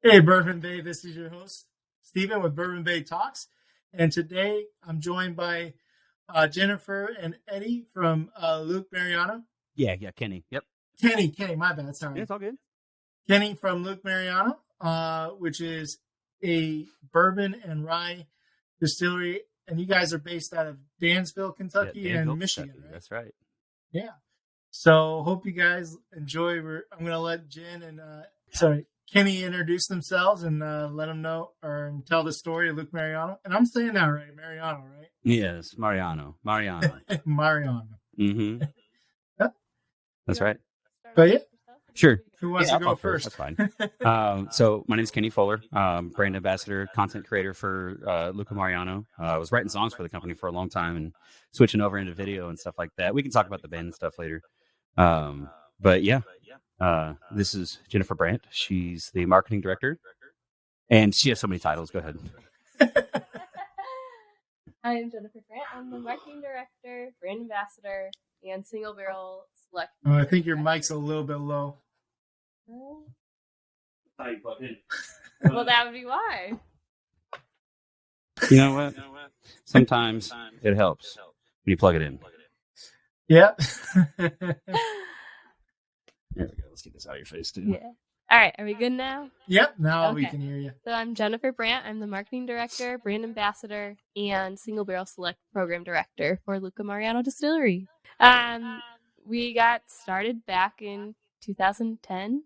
Hey, Bourbon Bay, this is your host, Stephen with Bourbon Bay Talks. And today I'm joined by Jennifer and Eddie from Luke Mariano. Yeah, Kenny. Yep. Kenny, my bad, sorry. Yeah, it's all good. Kenny from Luke Mariano, which is a bourbon and rye distillery. And you guys are based out of Danville, Kentucky, Danville, and Michigan, Kentucky. right? That's right. Yeah. So hope you guys enjoy. I'm going to let Jen and Kenny introduce themselves and let them know or tell the story of Luke Mariano. And I'm saying that right, Mariano, right? Yes, Mariano. Mariano. Mm-hmm. Yeah. That's right. But yeah, Sure. who wants to go first? That's fine. So my name is Kenny Fuller, brand ambassador, content creator for Luca Mariano. I was writing songs for the company for a long time and switching over into video and stuff like that. We can talk about the band and stuff later. But yeah, this is Jennifer Brandt. She's the marketing director, and she has so many titles. Go ahead. I'm Jennifer Brandt. I'm the marketing director, brand ambassador, and single barrel select. Oh, I think your mic's a little bit low. Well, that would be why. You know what? Sometimes it helps when you plug it in. Yep. There we go. Let's get this out of your face, too. Yeah. All right. Are we good now? Yep. Now we Okay. can hear you. So I'm Jennifer Brandt. I'm the marketing director, brand ambassador, and single barrel select program director for Luca Mariano Distillery. We got started back in 2010.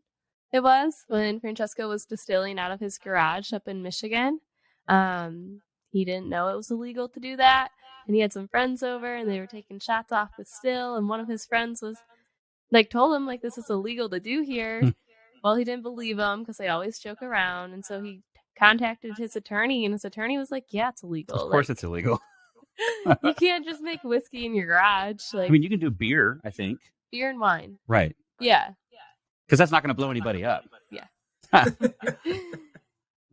It was when Francesco was distilling out of his garage up in Michigan. He didn't know it was illegal to do that. And he had some friends over and they were taking shots off the still. And one of his friends was told him this is illegal to do here. Well, he didn't believe him because they always joke around. And so he contacted his attorney and his attorney was like, yeah, it's illegal. Of course it's illegal. You can't just make whiskey in your garage. I mean, you can do beer, I think. Beer and wine. Right. Yeah. Because that's not going to blow anybody up. Yeah.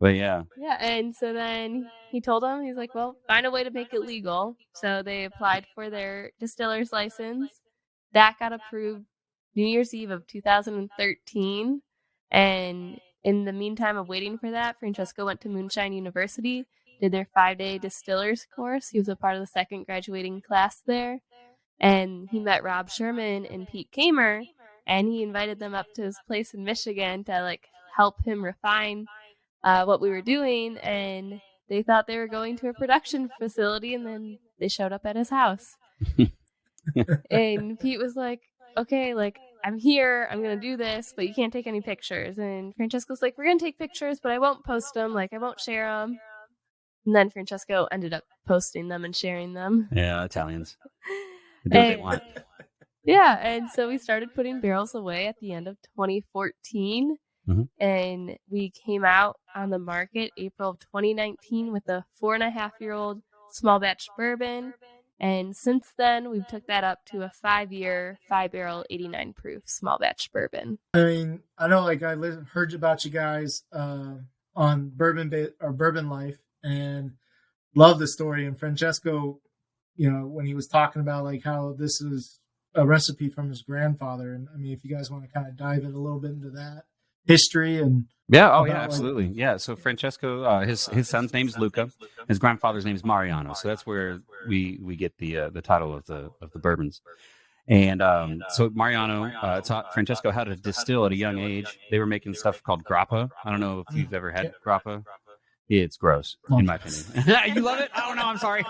But yeah. Yeah, and so then he told them, he's like, well, find a way to make it legal. So they applied for their distiller's license. That got approved New Year's Eve of 2013. And in the meantime of waiting for that, Francesco went to Moonshine University, did their 5-day distiller's course. He was a part of the second graduating class there. And he met Rob Sherman and Pete Kamer, and he invited them up to his place in Michigan to help him refine what we were doing. And they thought they were going to a production facility, and then they showed up at his house. And Pete was like, okay, I'm here, I'm gonna do this, but you can't take any pictures. And Francesco's like, we're gonna take pictures, but I won't post them, I won't share them. And then Francesco ended up posting them and sharing them. Yeah, Italians. They do what they want. Yeah, and so we started putting barrels away at the end of 2014. Mm-hmm. And we came out on the market April of 2019 with a 4.5-year-old small batch bourbon. And since then, we've took that up to a 5-year, 5-barrel, 89 proof small batch bourbon. I mean, I know I heard about you guys on Bourbon Life and love the story. And Francesco, when he was talking about how this is a recipe from his grandfather. And I mean, if you guys want to kind of dive in a little bit into that history and absolutely. Yeah, so Francesco, his son's name is Luca, his grandfather's name is Mariano, so that's where we get the title of the bourbons. And so Mariano taught Francesco how to distill at a young age. They were making stuff called grappa. I don't know if you've ever had grappa. It's gross, in my opinion. You love it? Oh no, I'm sorry.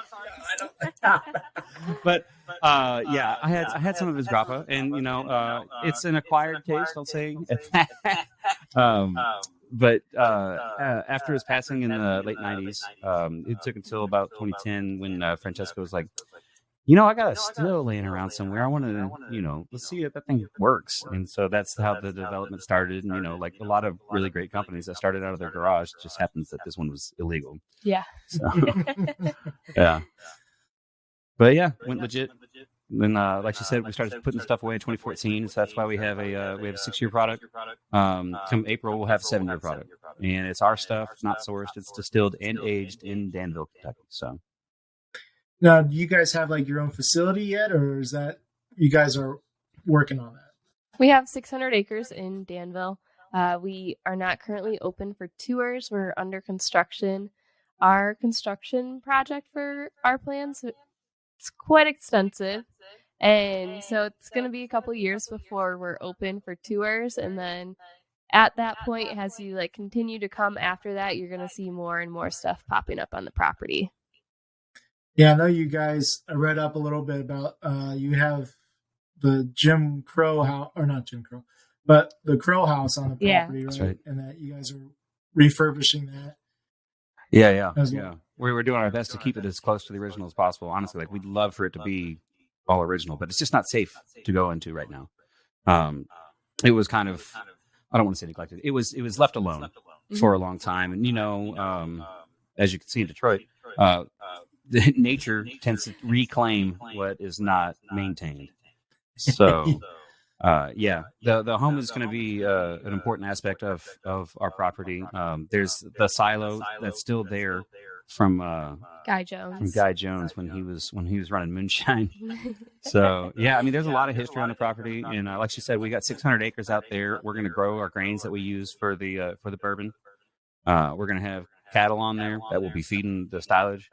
But yeah, I had some of his grappa, and it's an acquired taste, I'll say. But after his passing in the late 90s, it took until about 2010 when Francesco was like, I got a still laying around somewhere. I want to, let's see if that thing works. And so that's how the development started. And, a lot of really great companies that started out of their garage, just happens that this one was illegal. Yeah. So, yeah. But yeah, went legit. Then, like you said, we started putting stuff away in 2014. So that's why we have a 6-year product. Come April, we'll have a 7-year product. And it's our stuff, not sourced. It's distilled and aged in Danville, Kentucky. So. Now, do you guys have your own facility yet, or is that you guys are working on that? We have 600 acres in Danville. We are not currently open for tours. We're under construction. Our construction project for our plans, it's quite extensive. And so it's going to be a couple years before we're open for tours. And then at that point, as you like continue to come after that, you're going to see more and more stuff popping up on the property. Yeah, I know you guys. I read up a little bit about you have the Jim Crow house, or not Jim Crow, but the Crow house on the property, That's right? right. And that you guys are refurbishing that. Yeah. As well. We were doing our best to keep it as close to the original as possible. Honestly, like we'd love for it to be all original, but it's just not safe to go into right now. It was kind of, I don't want to say neglected. It was left alone for a long time, and as you can see in Detroit, nature tends to reclaim what is not maintained. So, the home is going to be an important aspect of our property. There's the silo that's still there from Guy Jones. when he was running moonshine. So yeah, I mean, there's a lot of history on the property, and like she said, we got 600 acres out there. We're going to grow our grains that we use for the bourbon. We're going to have cattle on there that will be feeding the stylage.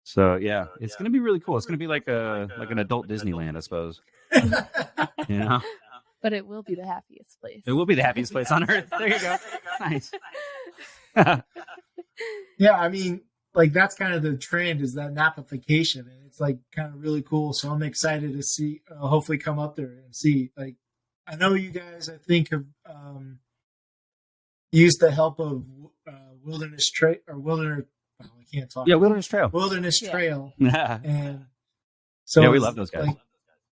So yeah, it's going to be really cool. It's going to be like an adult Disneyland, I suppose. But it will be the happiest place. It will be the happiest place on earth. There you go. Nice. Yeah, I mean, like that's kind of the trend, is that napification, and it's like kind of really cool. So I'm excited to see, hopefully come up there and see. Like, I know you guys, I think, have used the help of Wilderness Trail or Wilderness. Oh, I can't talk. Yeah, Wilderness Trail. Wilderness Trail. Yeah. And so yeah, we love those guys. Like,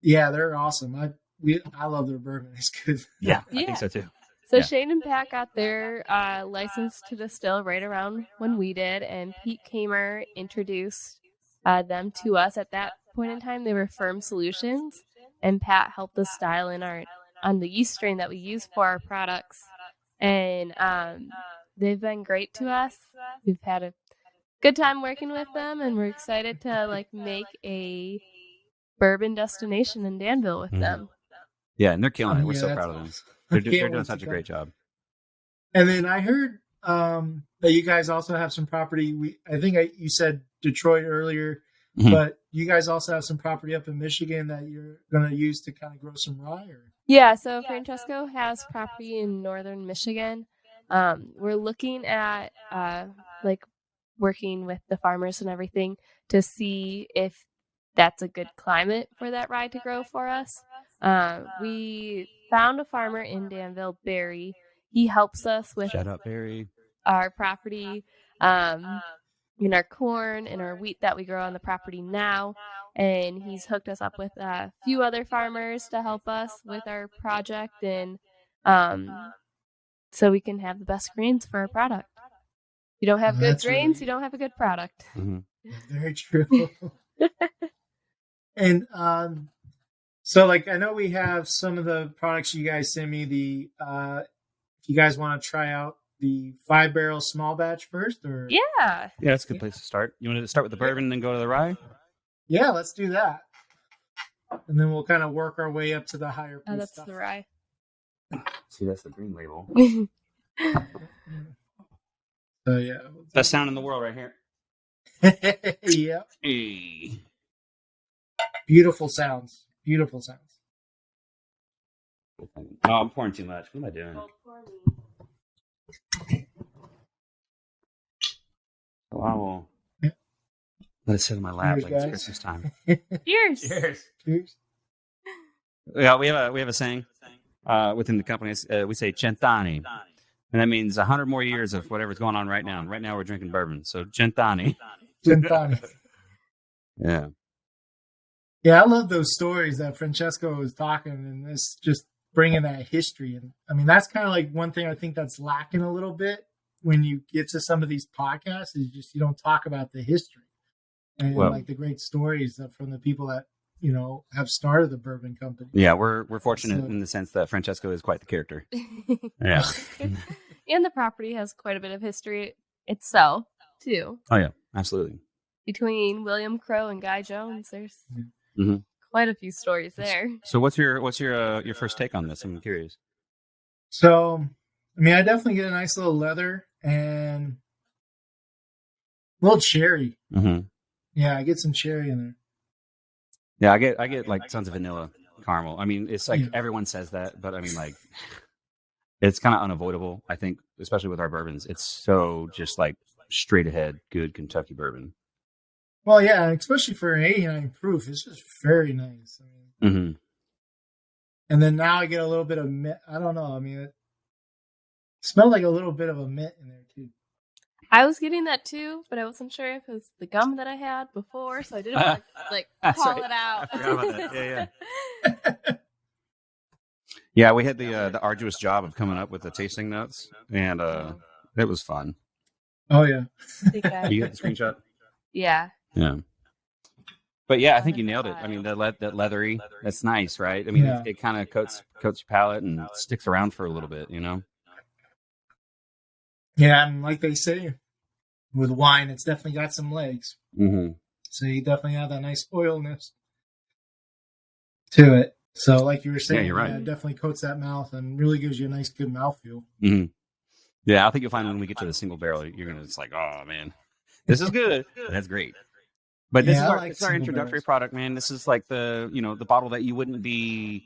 yeah, they're awesome. I love their bourbon. It's good. Yeah, I think so too. So Shane and Pat got their license to distill right around when we did, and Pete Kamer introduced them to us. At that point in time, they were Firm Solutions, and Pat helped us style in on the yeast strain that we use for our products. And they've been great to us. We've had a good time working with them, and we're excited to like make a bourbon destination in Danville with them. Yeah, and they're killing it. We're Yeah, so that's proud of them. awesome. They're Can't doing wait such to a go. great job. And then I heard that you guys also have some property. I think you said Detroit earlier, Mhm. but you guys also have some property up in Michigan that you're going to use to kind of grow some rye. Or? Yeah, so Francesco has property in northern Michigan. We're looking at like working with the farmers and everything to see if that's a good climate for that rye to grow for us. We found a farmer in Danville, Barry. He helps us with Shout out, Barry. our property, in our corn and our wheat that we grow on the property now. And he's hooked us up with a few other farmers to help us with our project, and so we can have the best grains for our product. If you don't have good That's grains, really- you don't have a good product. Mm-hmm. Very true. And so, like, I know we have some of the products you guys send me. The if you guys want to try out the 5-barrel small batch first, or Yeah. Yeah, that's a good place to start. You want to start with the bourbon and then go to the rye? yeah, let's do that. And then we'll kind of work our way up to the higher Oh, proof that's stuff. the rye. See, that's the green label. So yeah, Best sound in the world right here. yeah, Hey. beautiful sounds. Beautiful sounds. Oh, I'm pouring too much. What am I doing? So I will let it sit in my lap Cheers, like it's guys. Christmas time. Cheers. Cheers. Cheers. Yeah, we have a saying within the company. We say cent'anni, and that means 100 more years of whatever's going on right now. And right now we're drinking bourbon, so cent'anni. Cent'anni. Yeah. Yeah, I love those stories that Francesco was talking, and this just bringing that history. And I mean, that's kind of like one thing I think that's lacking a little bit when you get to some of these podcasts, is just you don't talk about the history and Well- like the great stories from the people that have started the bourbon company. Yeah, we're fortunate So- in the sense that Francesco is quite the character. Yeah. And the property has quite a bit of history itself, too. Oh yeah, absolutely. Between William Crow and Guy Jones, there's Mhm. quite a few stories there. So what's your first take on this? I'm curious. So I mean, I definitely get a nice little leather and a little cherry. Mm-hmm. Yeah, I get some cherry in there. Yeah, I get like tons of vanilla caramel. I mean, it's like Yeah. everyone says that, but I mean, like, it's kind of unavoidable. I think, especially with our bourbons, it's so just like straight ahead, good Kentucky bourbon. Well, yeah, especially for an 89 proof, it's just very nice. I mean, Mm-hmm. and then now I get a little bit of mint. I don't know. I mean, it smelled like a little bit of a mint in there too. I was getting that too, but I wasn't sure if it was the gum that I had before, so I didn't want to like call it out. I forgot about that. Yeah. Yeah, we had the arduous job of coming up with the tasting notes, and it was fun. Oh yeah. You got the screenshot? Yeah. Yeah. But yeah, I think you nailed it. I mean, that leathery, that's nice, right? I mean, Yeah. it kind of coats your palate and sticks around for a little bit, you know? Yeah, and like they say, with wine, it's definitely got some legs. Mm-hmm. So you definitely have that nice oilness to it. So, like you were saying, Yeah, you're right. it definitely coats that mouth and really gives you a nice, good mouthfeel. Mm-hmm. Yeah, I think you'll find when we get to the single barrel, you're gonna just like, oh man, this is good. That's great. But this Yeah, is I our, like it's our single introductory barrels. product, man. This is like the bottle that you wouldn't be,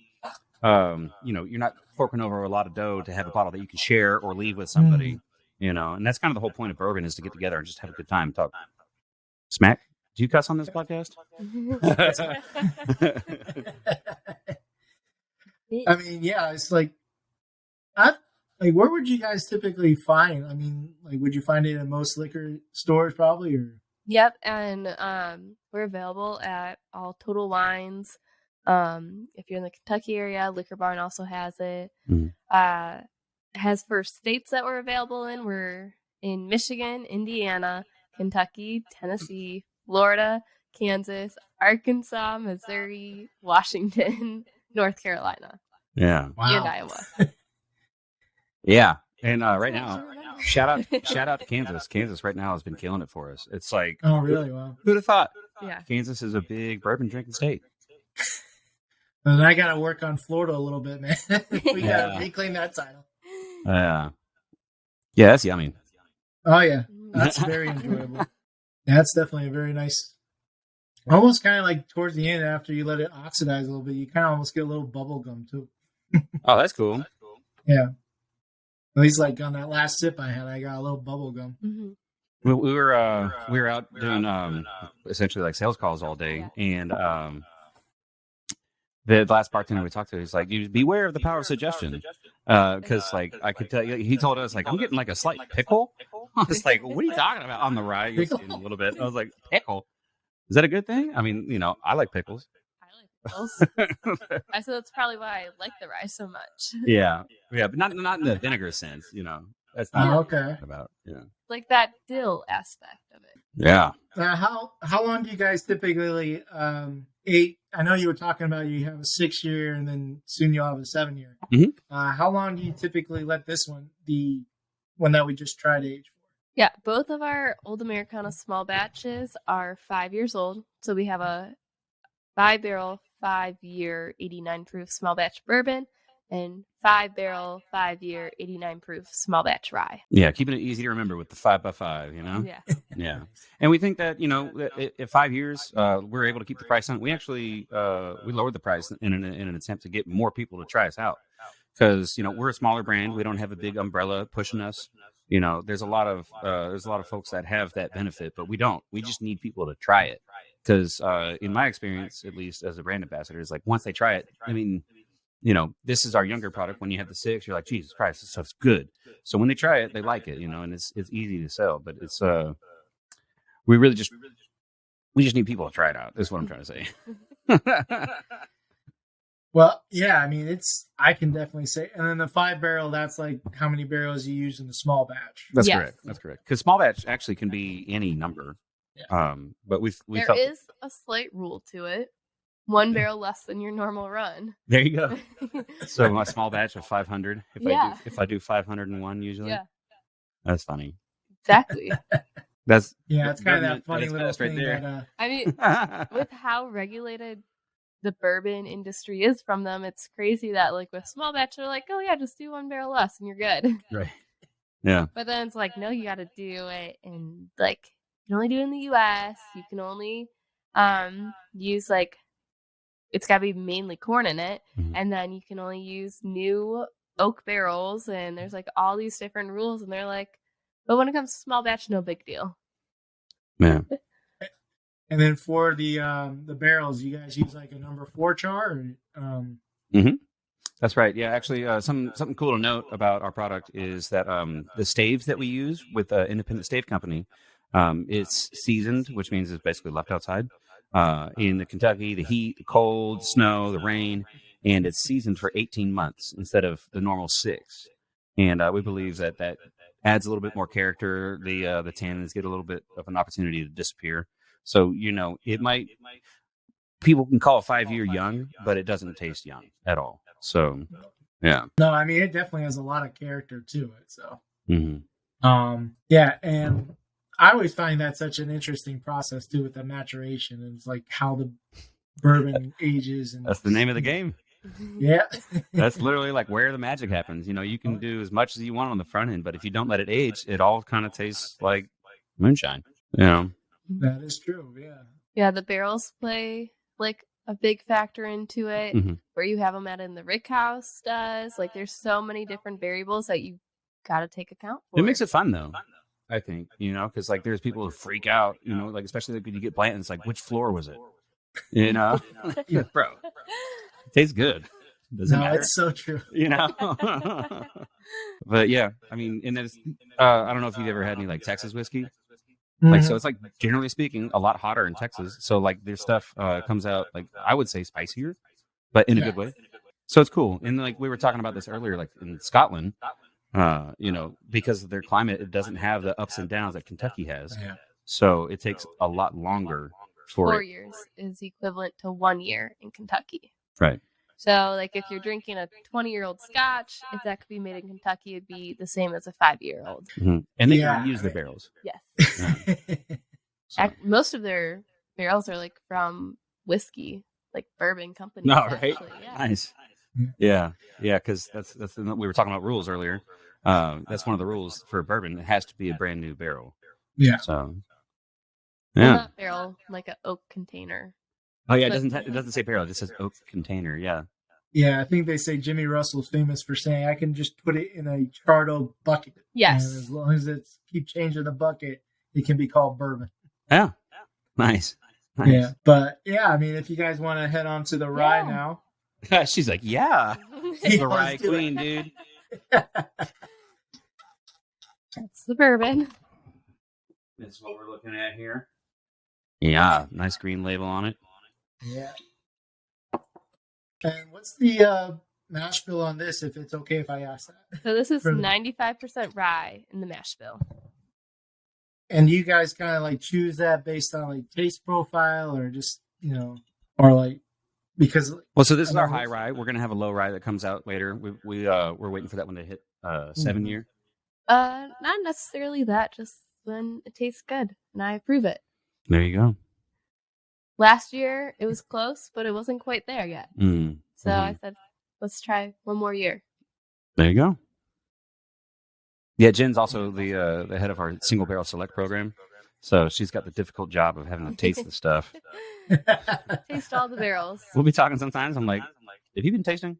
you're not forking over a lot of dough to have a bottle that you can share or leave with somebody, and that's kind of the whole point of bourbon is to get together and just have a good time, talk smack. Do you cuss on this podcast? I mean, yeah, it's like, where would you guys typically find? I mean, like, would you find it in most liquor stores probably, or? Yep, and we're available at all Total Wines. If you're in the Kentucky area, Liquor Barn also has it. Mhm. Has for states that we're available in. We're in Michigan, Indiana, Kentucky, Tennessee, Florida, Kansas, Arkansas, Missouri, Washington, North Carolina, Yeah. and Wow. Iowa. Yeah. And right now, shout out to Kansas. Kansas right now has been killing it for us. It's like, Oh, really? Wow. who'd have thought? Yeah. Kansas is a big bourbon drinking state. And I got to work on Florida a little bit, man. We got Yeah. to reclaim that title. Yeah, that's yummy. Oh, yeah. That's very enjoyable. That's definitely a very nice. Almost kind of like towards the end, after you let it oxidize a little bit, you kind of almost get a little bubble gum too. Oh, that's cool. Yeah. At least like on that last sip I had, I got a little bubble gum. Mm-hmm. We were out doing essentially like sales calls all day, and the last bartender we talked to, he's like, "You beware of the power of suggestion," because like I could tell you, he told us like, "I'm getting like a slight pickle." I was like, "What are you talking about?" On the rye, you Pickle? see it a little bit. I was like, "Pickle? Is that a good thing?" I mean, I like pickles. I like pickles. I said that's probably why I like the rye so much. Yeah, but not in the vinegar sense. That's not Oh, what I'm okay. talking about. Yeah, Like that dill aspect of it. yeah. How long do you guys typically I know you were talking about you have a 6-year and then soon you'll have a 7-year. Mhm. How long do you typically let this one, the one that we just tried, age for? Yeah, both of our Old Amercana small batches are 5 years old. So we have a 5-barrel, 5-year, 89 proof small batch bourbon and 5-barrel, 5-year, 89 proof small batch rye. Yeah, keeping it easy to remember with the 5x5, Yeah. Yeah. And we think that, at 5 years, we're able to keep the price on. We actually, we lowered the price in an attempt to get more people to try us out. Because, we're a smaller brand. We don't have a big umbrella pushing us. There's a lot of folks that have that benefit, but we don't. We just need people to try it. Because in my experience, at least as a brand ambassador, is like once they try it, I mean, this is our younger product. When you have the 6, you're like, Jesus Christ, this stuff's good. So when they try it, they like it, and it's easy to sell. But it's we just need people to try it out. That's what I'm trying to say. Well, yeah, I mean, I can definitely say, and then the 5-barrel, that's like how many barrels you use in the small batch. That's Yes. correct. That's correct. Because small batch actually can be any number. Yeah. But we There felt is a slight rule to it. 1 barrel less than your normal run. there you go. So my small batch of 500. Yeah. If I do 501 usually. Yeah, That's funny. exactly. That's Yeah, it's kind of government that funny at its little best right thing there. that I mean, with how regulated the bourbon industry is from them. It's crazy that like with small batch, they're like, oh yeah, just do 1 barrel less and you're good. Right. Yeah. But then it's like, no, you got to do it, and like you can only do it in the U.S. You can only use like it's got to be mainly corn in it, and then you can only use new oak barrels, and there's like all these different rules, and they're like, but when it comes to small batch, no big deal. Yeah. And then for the barrels, you guys use like a number 4 char? Or, That's right. Yeah, actually, something cool to note about our product is that the staves that we use with Independent Stave Company, it's seasoned, which means it's basically left outside. In the Kentucky, the heat, the cold, snow, the rain, and it's seasoned for 18 months instead of the normal 6. And we believe that adds a little bit more character. The tannins get a little bit of an opportunity to disappear. So, it might, people can call a 5-year young, but it doesn't taste young at all. So, yeah. No, I mean, it definitely has a lot of character to it. So, Yeah. And I always find that such an interesting process too with the maturation, and it's like how the bourbon ages. And that's the name of the game. Yeah. That's literally like where the magic happens. You can do as much as you want on the front end, but if you don't let it age, it all kind of tastes like moonshine. That is true. Yeah. Yeah, the barrels play like a big factor into it. Where you have them at in the rick house does. Like there's so many different variables that you got to take account for. It makes it fun though, I think, because like there's people who freak out, like especially like when you get Blanton, it's like, which floor was it? Bro, it tastes good. Doesn't matter. It's so true. But yeah, I mean, and then I don't know if you've ever had any like Texas whiskey. Like, so it's like, generally speaking, a lot hotter in Texas. So like their stuff comes out, like I would say spicier, but in a good way. So it's cool. And like we were talking about this earlier, like in Scotland, because of their climate, it doesn't have the ups and downs that Kentucky has. Yeah. So it takes a lot longer for 4 years is equivalent to 1 year in Kentucky. Right. So, like, if you're drinking a 20-year-old Scotch, if that could be made in Kentucky, it'd be the same as a 5-year-old. And they can reuse the barrels. Yes. Most of their barrels are like from whiskey, like bourbon companies. No, right? Actually. Yeah. Nice. Yeah, because that's we were talking about rules earlier. That's one of the rules for bourbon. It has to be a brand new barrel. Yeah. So. Well, Yeah. not barrel, like an oak container. Oh yeah, it doesn't say barrel. It just says oak container. Yeah. Yeah, I think they say Jimmy Russell's famous for saying, I can just put it in a charred oak bucket. Yes. And as long as it's keep changing the bucket, it can be called bourbon. Yeah. Nice. Yeah. But yeah, I mean, if you guys want to head on to the rye now. She's like, yeah. The rye queen, dude. That's the bourbon. That's what we're looking at here. Yeah, nice green label on it. Yeah. And what's the mash bill on this, if it's okay if I ask that? So this is 95% rye in the mash bill. And you guys kind of like choose that based on like taste profile, or just, or like, because. Well, so this is our high rye. We're going to have a low rye that comes out later. We're waiting for that one to hit 7 year. Not necessarily that, just when it tastes good and I approve it. There you go. Last year it was close, but it wasn't quite there yet. So I said, let's try one more year. There you go. Yeah, Jen's also the head of our single barrel select program. So she's got the difficult job of having to taste the stuff. Taste all the barrels. We'll be talking sometimes. I'm like, have you been tasting?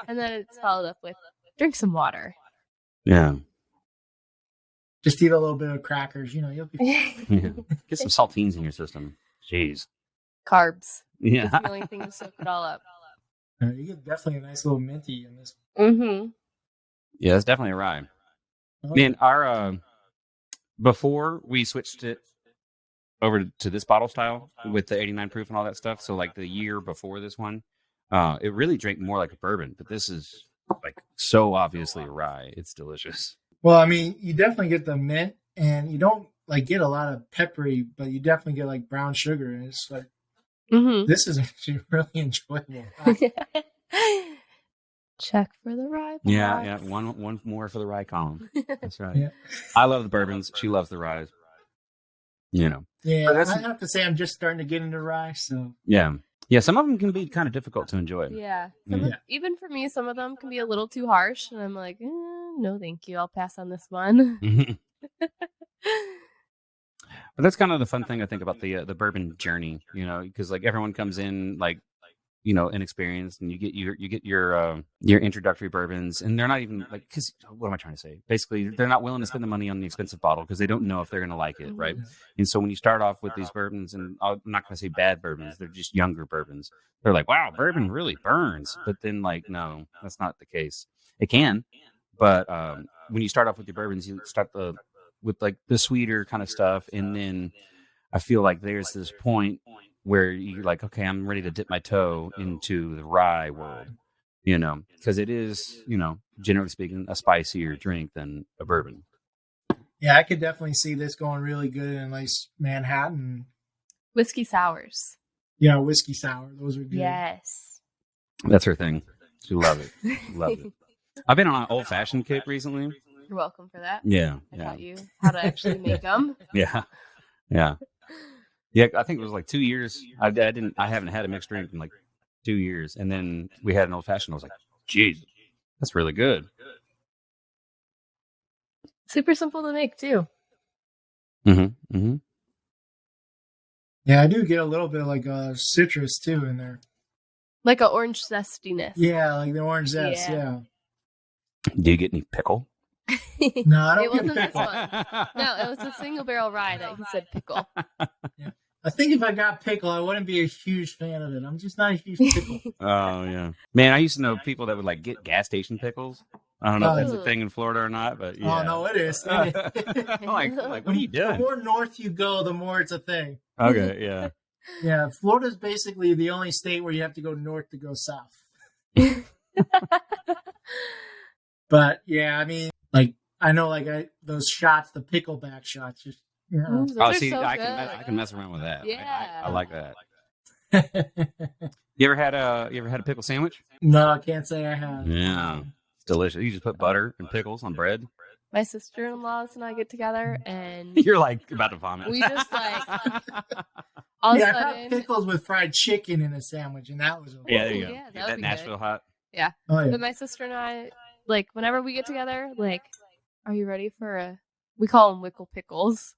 And then it's followed up with, drink some water. Yeah. Just eat a little bit of crackers, you'll be Yeah. Get some saltines in your system. Jeez. Carbs. Yeah. That's the only thing to soak it all up. You get definitely a nice little minty in this. Mm-hmm. Yeah, it's definitely a rye. Man, our before we switched it over to this bottle style with the 89 proof and all that stuff, so like the year before this one, it really drank more like a bourbon, but this is like so obviously a rye. It's delicious. Well, I mean, you definitely get the mint, and you don't like get a lot of peppery, but you definitely get like brown sugar, and it's like this is actually really enjoyable. Check for the rye. Yeah. One more for the rye column. That's right. Yeah. I love the bourbons. She loves the ryes. you know. Yeah, But that's I have to say I'm just starting to get into rye, so yeah. Some of them can be kind of difficult to enjoy. Yeah. Yeah. Even for me, some of them can be a little too harsh, and I'm like, no, thank you. I'll pass on this one. But that's kind of the fun thing I think about the bourbon journey, you know, because like everyone comes in like, you know, inexperienced, and you get your introductory bourbons, and they're not even like, because what am I trying to say? Basically, they're not willing to spend the money on the expensive bottle because they don't know if they're going to like it, right? And so when you start off with these bourbons, and I'm not going to say bad bourbons, they're just younger bourbons. They're like, wow, bourbon really burns, but then like, no, that's not the case. It can, but when you start off with your bourbons, you start with like the sweeter kind of stuff, and then I feel like there's this point where you're like, okay, I'm ready to dip my toe into the rye world, you know, because it is, you know, generally speaking, a spicier drink than a bourbon. yeah, I could definitely see this going really good in a nice Manhattan. Whiskey sours. Yeah, whiskey sour. Those are good. Yes. That's her thing. She love it. Love it. I've been on an old fashioned kick recently. You're welcome for that. Yeah. I taught you how to actually make them. Yeah. I think it was like 2 years. I haven't had a mixed drink in like 2 years, and then we had an old fashioned. I was like, "Jeez, that's really good." Super simple to make too. Mm-hmm. Yeah, I do get a little bit of like citrus too in there. Like an orange zestiness. Yeah, like the orange zest. Yeah. Do you get any pickle? No, I don't It wasn't get this pickle. one. No, it was a single barrel rye that he said pickle. Yeah. I think if I got pickle, I wouldn't be a huge fan of it. I'm just not a huge pickle. Oh yeah, man. I used to know people that would like get gas station pickles. I don't know if that's a Ugh. thing in Florida or not, but yeah. Oh no, it is. like what are you The doing? more north you go, the more it's a thing. Okay, yeah. Yeah, Florida's basically the only state where you have to go north to go south. But yeah, I mean, like I know, like those shots, the pickleback shots, just Ooh, those Oh, are see, so I good. can mess around with that. Yeah. I like that. You ever had a pickle sandwich? No, I can't say I have. Yeah, it's delicious. You just put butter and pickles on bread. My sister-in-laws and I get together, and You're like about to vomit. we just like all Yeah, of a I had sudden. pickles with fried chicken in a sandwich, and that was okay. Yeah, there you go. Yeah, that Get would that be Nashville hot. Oh yeah. But my sister and I, like, whenever we get together, like, are you ready for a? We call them wickle pickles.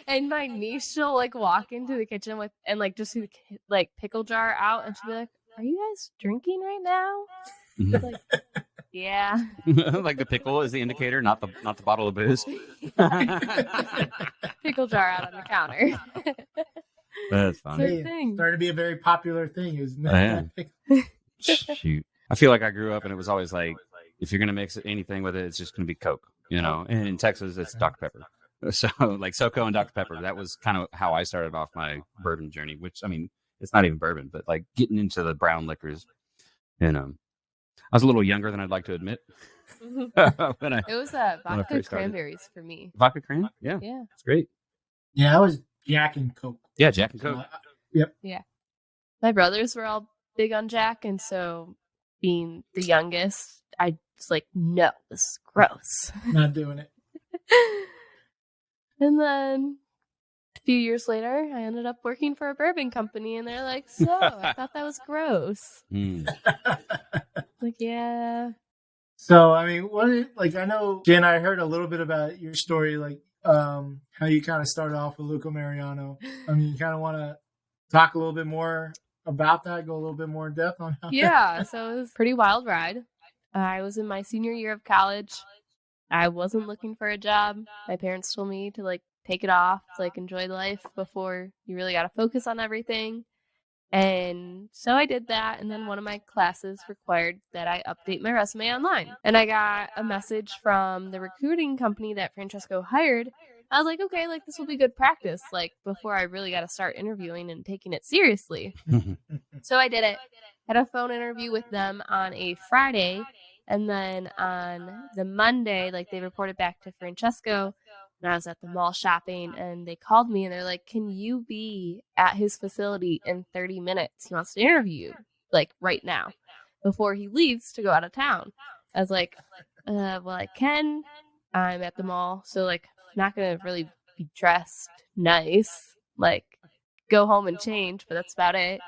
And my niece, she'll like walk into the kitchen with and like just see the like pickle jar out, and she'll be like, "Are you guys drinking right now?" Like, yeah. Like the pickle is the indicator, not the bottle of booze. Pickle jar out on the counter. That's funny. Same Hey, thing. starting to be a very popular thing, isn't it? Yeah. Shoot, I feel like I grew up and it was always like, if you're gonna mix anything with it, it's just gonna be Coke, you know. And in Texas, it's Dr. Pepper. So like SoCo and Dr. Pepper. That was kind of how I started off my bourbon journey. Which I mean, it's not even bourbon, but like getting into the brown liquors. You know, I was a little younger than I'd like to admit. When I It was I vodka first started. cranberries for me. vodka cream, yeah, Yeah. it's great. Yeah, I was Jack and Coke. Yeah, Jack and Coke. My brothers were all big on Jack, and so being the youngest, I was like, no, this is gross. Not doing it. And then a few years later, I ended up working for a bourbon company, and they're like, so I thought that was gross. Mm. Like, yeah. So I mean, like I know, Jen, I heard a little bit about your story, like how you kind of started off with Luca Mariano. I mean, you kind of want to talk a little bit more about that, go a little bit more in depth on how. Yeah, so it was a pretty wild ride. I was in my senior year of college. I wasn't looking for a job. My parents told me to like take it off, like enjoy life before you really got to focus on everything. And so I did that, and then one of my classes required that I update my resume online. And I got a message from the recruiting company that Francesco hired. I was like, okay, like this will be good practice, like before I really got to start interviewing and taking it seriously. So I did it. Had a phone interview with them on a Friday, and then on the Monday, like they reported back to Francesco, and I was at the mall shopping, and they called me and they're like, can you be at his facility in 30 minutes? He wants to interview you, like right now, before he leaves to go out of town. I was like, well, I can. I'm at the mall, so like not going to really be dressed nice, like go home and change, but that's about it.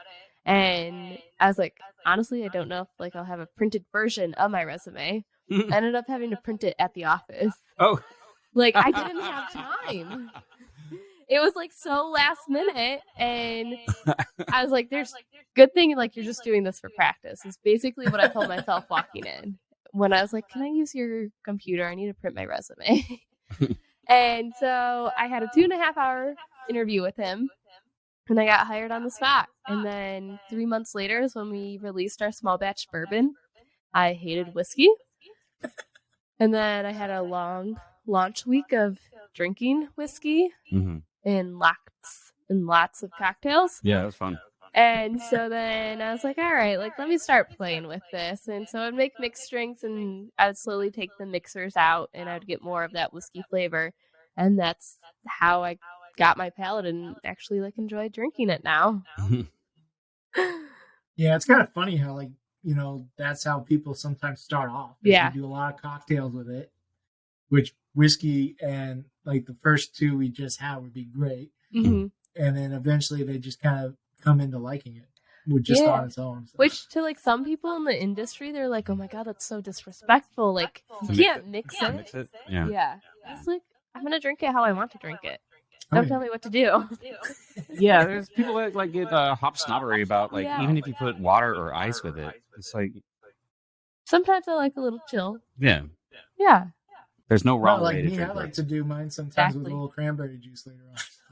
And I was like, honestly, I don't know if like I'll have a printed version of my resume. I ended up having to print it at the office. Oh, Like I didn't have time. It was like so last minute, and I was like, "There's good thing like you're just doing this for practice." Is basically what I told myself walking in when I was like, "Can I use your computer? I need to print my resume." And so I had a 2.5-hour interview with him, and I got hired on the spot. And then 3 months later is when we released our small batch bourbon. I hated whiskey, and then I had a long launch week of drinking whiskey. mm-hmm. And lots of cocktails. Yeah, it was fun. And so then I was like, all right, like, let me start playing with this. And so I'd make mixed drinks, and I would slowly take the mixers out, and I'd get more of that whiskey flavor. And that's how I got my palate and actually, like, enjoy drinking it now. Yeah, it's kind of funny how, like, you know, that's how people sometimes start off. Yeah. You do a lot of cocktails with it, which whiskey and, like, the first two we just had would be great. Mm-hmm. And then eventually they just kind of come into liking it with just on its own. So. Which to like some people in the industry, they're like, oh my God, that's so disrespectful. Like, you can't mix it. Yeah. It's like, I'm going to drink it how I want to drink it. Don't tell me what to do. Yeah, there's people that like get hop snobbery about like even if you put water or ice with it, it's like sometimes I like a little chill. Yeah. Yeah. There's no wrong like way me, to drink I like it. to do mine sometimes with a little cranberry juice later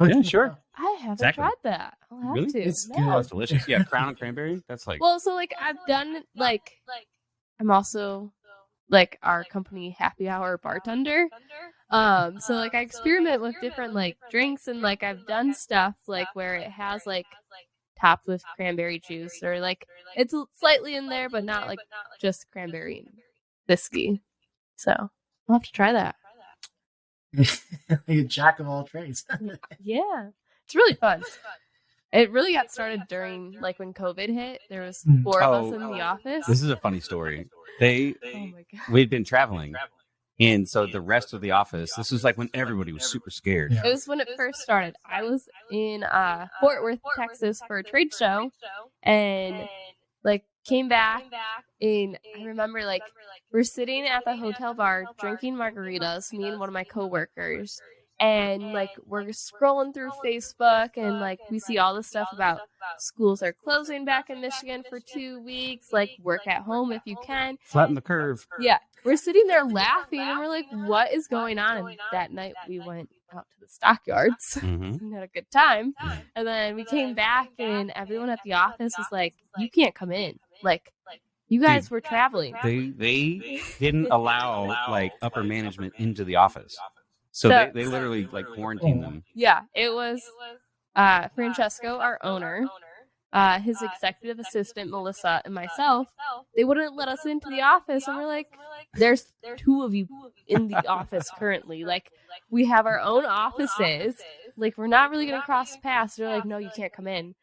on. Yeah, sure. I haven't tried that. I'll have Really? to. It's No. good. Oh, it's delicious. Yeah, crown and cranberry. That's like Well, so like I've done like I'm also like our company happy hour bartender. So like I experiment with different like drinks, and like I've done stuff like where it has like topped with cranberry juice, or like it's slightly in there but not like just cranberry and whiskey. So I'll have to try that. You're a jack of all trades. Yeah. It's really fun. It really got started during like when COVID hit. There was 4 of us in the office. This is a funny story. Oh my God. We'd been traveling, and so the rest of the office. This was like when everybody was super scared. Yeah. It was when it first started. I was in Fort Worth, Texas for a trade show, and like came back, and I remember like we're sitting at the hotel bar drinking margaritas, me and one of my coworkers, and like we're scrolling through Facebook, and like we see all this stuff about schools are closing back in Michigan for 2 weeks, like work at home if you can. Flatten the curve. Yeah. We're sitting there laughing, and we're like, what is going on? And that night we went out to the stockyards and had a good time. And then we came back, and everyone at the office was like, you can't come in. Like, you guys were traveling. They didn't allow like upper management into the office. So they literally like quarantined them. Yeah, it was Francesco, our owner, his executive assistant, Melissa, and myself. They wouldn't let us into the office, and we're like, there's 2 of you in the office currently. Like, we have our own offices. Like, we're not really going to cross paths. They're like, no, you can't come in.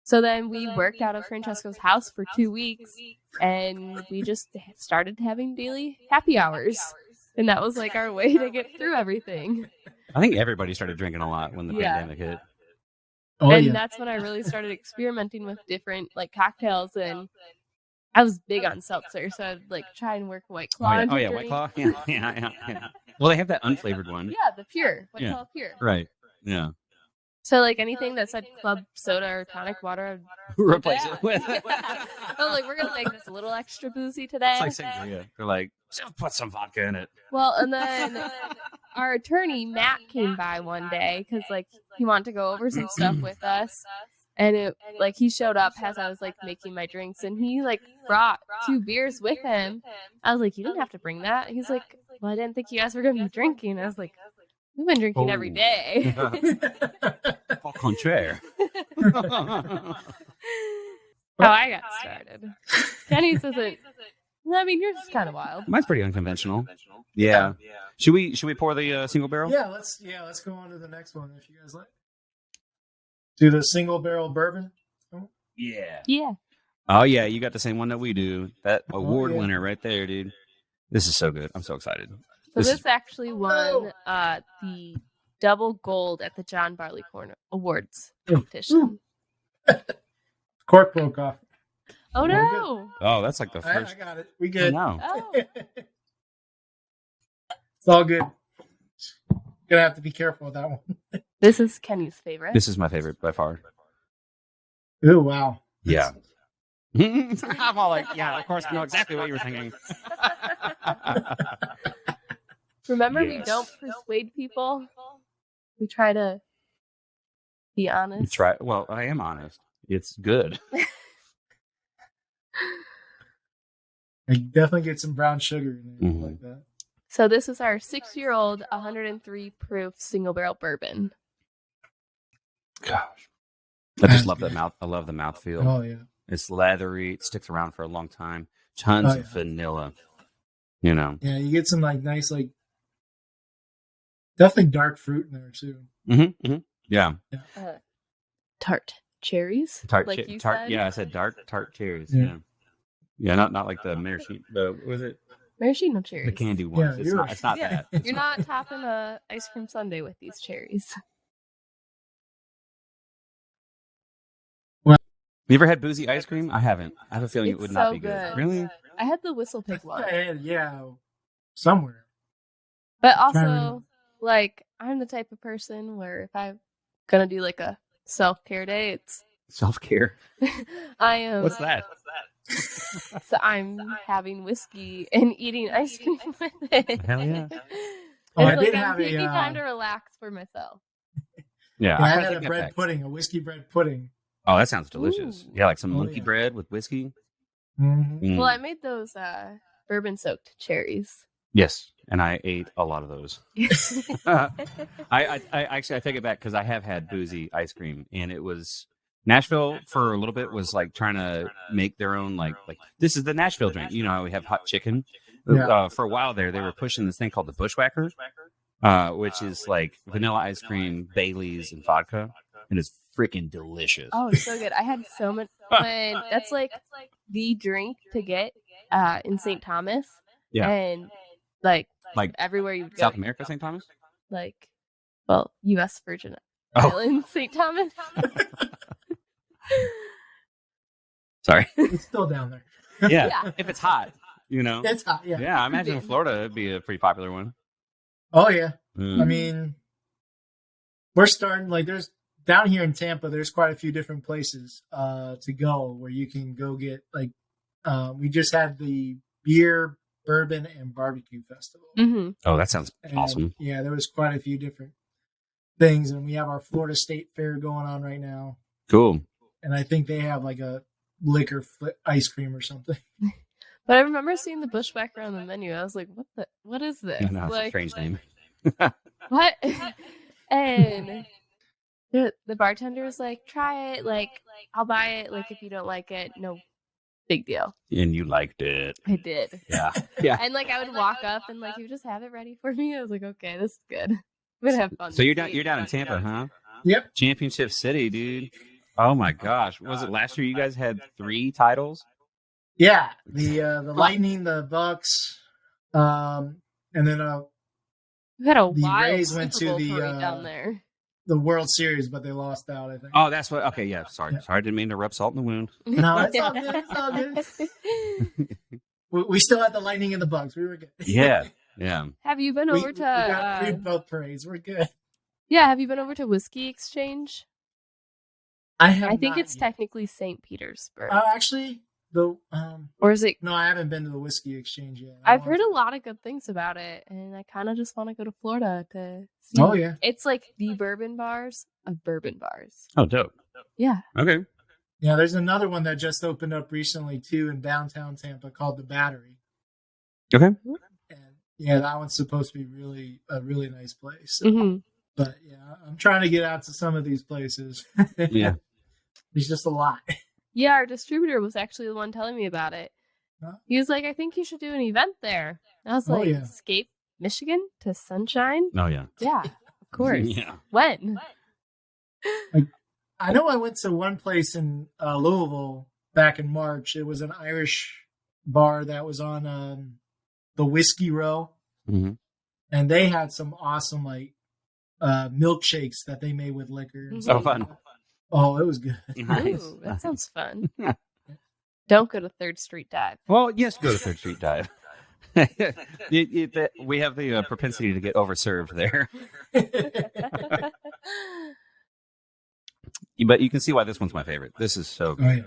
So then we worked out of Francesco's house for 2 weeks, and we just started having daily happy hours. And that was like our way to get through everything. I think everybody started drinking a lot when the pandemic hit. And that's when I really started experimenting with different like cocktails, and I was big on seltzer, so I'd like try and work White Claw. Oh yeah, White Claw. Yeah. Well, they have that unflavored one. Yeah, the pure White Claw pure. Right. Yeah. So like anything that said club soda or tonic water, I'd replace it with. I was like, we're gonna make this a little extra boozy today. It's like sangria. They're like, put some vodka in it. Well, and then our attorney Matt came by one day because like he wanted to go over some stuff with us, and it like he showed up as I was like making my drinks, and he like brought 2 beers with him. I was like, you didn't have to bring that. He's like, well, I didn't think you guys were gonna be drinking. I was like, we've been drinking every day. Au contraire. How I got started. Kenny's isn't. I mean, yours is kind of wild. Mine's pretty unconventional. Yeah. Should we pour the single barrel? Yeah, let's go on to the next one if you guys like. Do the single barrel bourbon. Yeah. Yeah. Oh yeah, you got the same one that we do. That award winner right there, dude. This is so good. I'm so excited. So this actually won the double gold at the John Barleycorn Awards Ooh. competition. Cork broke off. Oh We're no! Oh, that's like the I first. got it. We good. No. Oh, It's all good. Gonna have to be careful with that one. this is Kenny's favorite. This is my favorite by far. Ooh, wow. Yeah. I'm all like, yeah, of course I know exactly what you were thinking. Remember, we Yes. don't persuade people. We try to be honest. Try. Well, I am honest. It's good. I definitely get some brown sugar in there Mhm. like that. So this is our 6-year-old 103 proof single barrel bourbon. Gosh, I just love that mouth. I love the mouthfeel. Oh yeah. It's leathery. It sticks around for a long time. Tons Oh, of vanilla. You know. Yeah, you get some like nice definitely dark fruit in there too. Yeah. Tart cherries. Tart. like you tart. said. Yeah, I said dark tart cherries. Yeah. Yeah. Yeah, not like the maraschino. What was it? Maraschino cherries. The candy ones. Yeah, it's not. It's not Yeah. that. You're not topping a ice cream sundae with these cherries. You ever had boozy ice cream? I haven't. I have a feeling it It's would not so be good. good. Really? I had the whistle pig one. Yeah, somewhere. But Trying to also, like, I'm the type of person where if I'm gonna do like a self-care day, it's Self care. I am. What's that? So I'm having whiskey and eating ice cream with it. Hell yeah. Oh, I It's did like have I'm taking a. time to relax for myself. Yeah. I kinda had a take that bread back. pudding, a whiskey bread pudding. Oh, that sounds delicious. Ooh. Yeah, like some Oh, monkey yeah. bread with whiskey. Mm-hmm. Mm. Well, I made those bourbon soaked cherries. Yes, and I ate a lot of those. I actually I take it back because I have had boozy ice cream, and it was Nashville for a little bit was like trying to make their own like this is the Nashville drink. You know how we have hot chicken. Yeah. For a while there, they were pushing this thing called the Bushwhacker, which is like vanilla ice cream, Bailey's, and vodka, and it's freaking delicious. Oh, it's so good. I had so much when that's like the drink to get in St. Thomas. Yeah. And like Like everywhere you would go. South America, St. Thomas. Like US Virgin Oh. Islands, St. Thomas. Sorry. It's still down there. Yeah. Yeah. If it's hot, you know. It's hot. Yeah. Yeah, I imagine in Florida it'd be a pretty popular one. Oh yeah. Mm. I mean, we're starting like there's down here in Tampa. There's quite a few different places to go where you can go get like. We just had the beer, bourbon, and barbecue festival. Mm-hmm. Oh, that sounds And, awesome. Yeah, there was quite a few different things, and we have our Florida State Fair going on right now, Cool. and I think they have like a liquor ice cream or something. But I remember seeing the Bushwhacker on the menu. I was like, what is this? No, it's a Like, strange name. what? And the bartender was like, try it. Like, I'll buy it. Like, if you don't like it, no big deal. And you liked it. I did. Yeah. Yeah. And like, I would walk up and like, you just have it ready for me. I was like, okay, this is good. I'm gonna have fun. So you're down in Tampa, huh? Yep. Championship City, dude. Oh my gosh. Was it last year you guys had 3 titles? Yeah, the Lightning, the Bucks, and then We had a the wild Rays went Super Bowl to the, parade down there. the World Series, but they lost out. I think. Oh, that's what. Okay, yeah. Sorry. Yeah. Sorry, I didn't mean to rub salt in the wound. No, it's all good. It's all good. We still had the Lightning and the Bucks. We were good. Yeah. Yeah. Have you been We over got to? both parades. We're good. Yeah, have you been over to Whiskey Exchange? I have. I think not it's yet. technically St. Petersburg, Actually, the or is it? no, I haven't been to the Whiskey Exchange yet. I've heard a lot of good things about it, and I kind of just want to go to Florida to see. Oh yeah. It's like the bourbon bars of bourbon bars. Oh, dope. Yeah. Okay. Yeah, there's another one that just opened up recently too in downtown Tampa called the Battery. Okay. And yeah, that one's supposed to be a really nice place. hmm But yeah, I'm trying to get out to some of these places. Yeah. There's just a lot. Yeah, our distributor was actually the one telling me about it. Huh? He was like, "I think you should do an event there." And I was Oh, like, yeah. "Escape Michigan to Sunshine?" Oh, yeah. Yeah, of course. Yeah. When? I know I went to one place in Louisville back in March. It was an Irish bar that was on the Whiskey Row, Mhm. and they had some awesome like milkshakes that they made with liquor. And Mhm. stuff Oh, fun. like that. Oh, it was good. Nice. Ooh, that sounds fun. Don't go to 3rd Street Dive. Well, yes, go to 3rd Street Dive. We have the propensity to get overserved there. But you can see why this one's my favorite. This is so good. Oh, yeah.